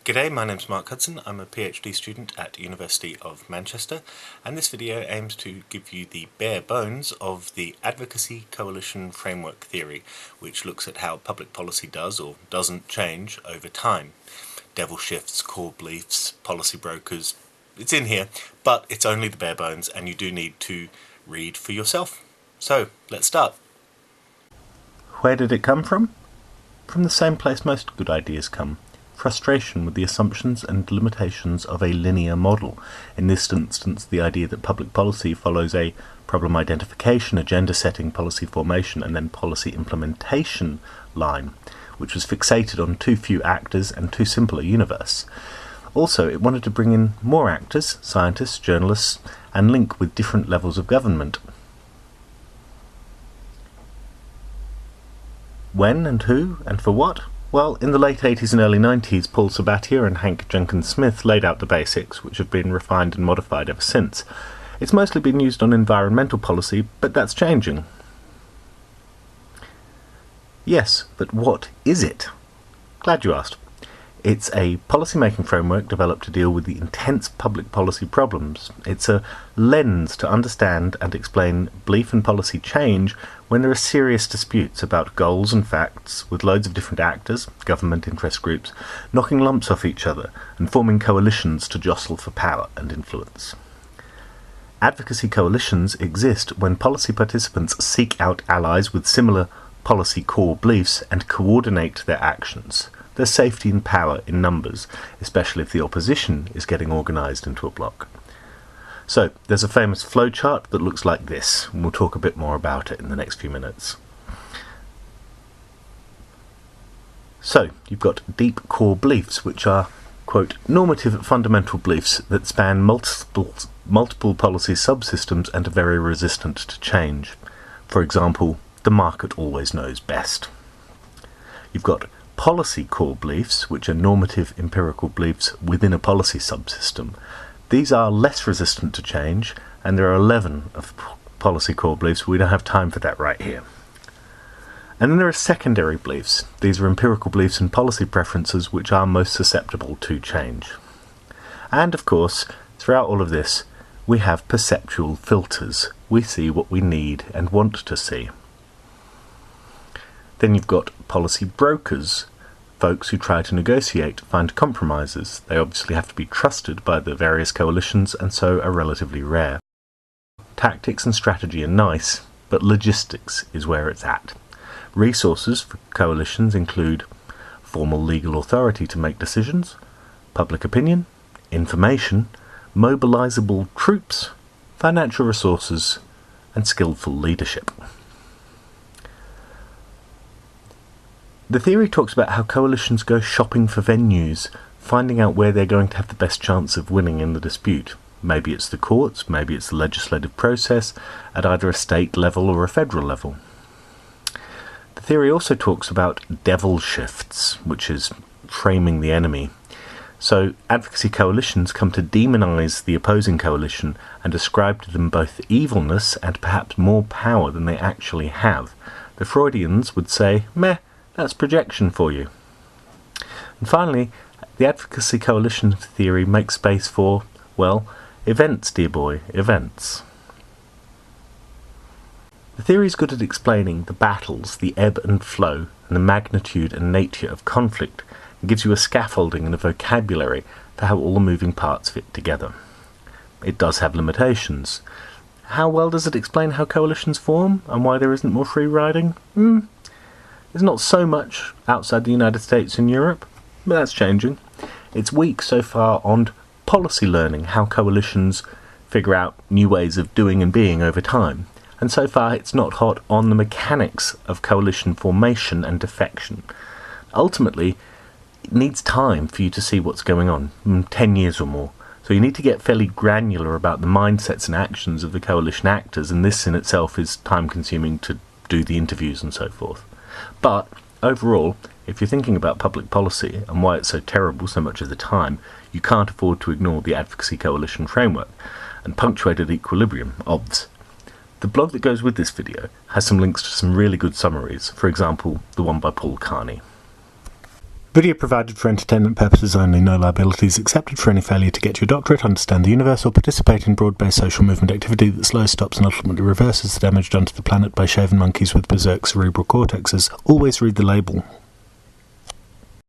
G'day, my name's Mark Hudson. I'm a PhD student at University of Manchester, and this video aims to give you the bare bones of the Advocacy Coalition Framework theory, which looks at how public policy does or doesn't change over time. Devil shifts, core beliefs, policy brokers, it's in here, but it's only the bare bones and you do need to read for yourself. So, let's start. Where did it come from? From the same place most good ideas come. Frustration with the assumptions and limitations of a linear model. In this instance, the idea that public policy follows a problem identification, agenda setting, policy formation, and then policy implementation line, which was fixated on too few actors and too simple a universe. Also, it wanted to bring in more actors, scientists, journalists, and link with different levels of government. When and who and for what? Well, in the late 80s and early 90s, Paul Sabatier and Hank Jenkins-Smith laid out the basics, which have been refined and modified ever since. It's mostly been used on environmental policy, but that's changing. Yes, but what is it? Glad you asked. It's a policy-making framework developed to deal with the intense public policy problems. It's a lens to understand and explain belief and policy change when there are serious disputes about goals and facts, with loads of different actors, government interest groups, knocking lumps off each other and forming coalitions to jostle for power and influence. Advocacy coalitions exist when policy participants seek out allies with similar policy core beliefs and coordinate their actions. There's safety and power in numbers, especially if the opposition is getting organised into a bloc. So, there's a famous flowchart that looks like this, and we'll talk a bit more about it in the next few minutes. So, you've got deep core beliefs, which are, quote, normative fundamental beliefs that span multiple policy subsystems and are very resistant to change. For example, the market always knows best. You've got policy core beliefs, which are normative empirical beliefs within a policy subsystem. These are less resistant to change, and there are 11 of policy core beliefs. We don't have time for that right here. And then there are secondary beliefs. These are empirical beliefs and policy preferences which are most susceptible to change. And of course, throughout all of this, we have perceptual filters. We see what we need and want to see. Then you've got policy brokers, folks who try to negotiate, find compromises. They obviously have to be trusted by the various coalitions and so are relatively rare. Tactics and strategy are nice, but logistics is where it's at. Resources for coalitions include formal legal authority to make decisions, public opinion, information, mobilizable troops, financial resources, and skillful leadership. The theory talks about how coalitions go shopping for venues, finding out where they're going to have the best chance of winning in the dispute. Maybe it's the courts, maybe it's the legislative process, at either a state level or a federal level. The theory also talks about devil shifts, which is framing the enemy. So advocacy coalitions come to demonize the opposing coalition and ascribe to them both evilness and perhaps more power than they actually have. The Freudians would say, meh, that's projection for you. And finally, the Advocacy Coalition theory makes space for, well, events, dear boy, events. The theory is good at explaining the battles, the ebb and flow, and the magnitude and nature of conflict, and gives you a scaffolding and a vocabulary for how all the moving parts fit together. It does have limitations. How well does it explain how coalitions form, and why there isn't more free riding? There's not so much outside the United States and Europe, but that's changing. It's weak so far on policy learning, how coalitions figure out new ways of doing and being over time. And so far it's not hot on the mechanics of coalition formation and defection. Ultimately, it needs time for you to see what's going on, 10 years or more. So you need to get fairly granular about the mindsets and actions of the coalition actors, and this in itself is time-consuming to do the interviews and so forth. But overall, if you're thinking about public policy and why it's so terrible so much of the time, you can't afford to ignore the Advocacy Coalition Framework and punctuated equilibrium odds. The blog that goes with this video has some links to some really good summaries, for example, the one by Paul Carney. Video provided for entertainment purposes only, no liabilities accepted for any failure to get your doctorate, understand the universe, or participate in broad-based social movement activity that slows, stops, and ultimately reverses the damage done to the planet by shaven monkeys with berserk cerebral cortexes. Always read the label.